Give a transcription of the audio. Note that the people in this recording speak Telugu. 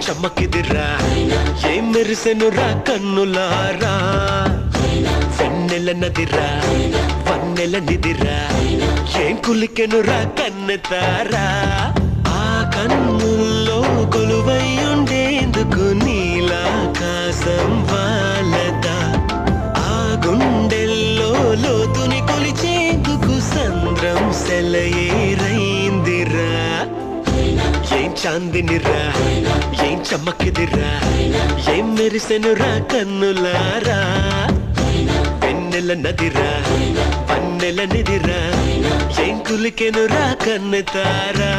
చమ్మకిదిరా ఏం మెరిసెనురా కన్నులారా వెన్నెల నదిరా వన్నెల నిదిరా ఏం కులికెనురా కన్నెతారా ఆ కన్నుల్లో కొలువై ఉండేందుకు నీలాకాశం వాలదా ఆ గుండెల్లో లోతుని కొలిచేందుకు సంద్రం సెలయేరైందిరా ఏం చాందినిరా ఏం చమ్మకిదిరా ఏం మెరిసెనురా కన్నులారా వెన్నెల నదిరా పన్నెల నిదిరా ఏం కులికెనురా కన్నెతారా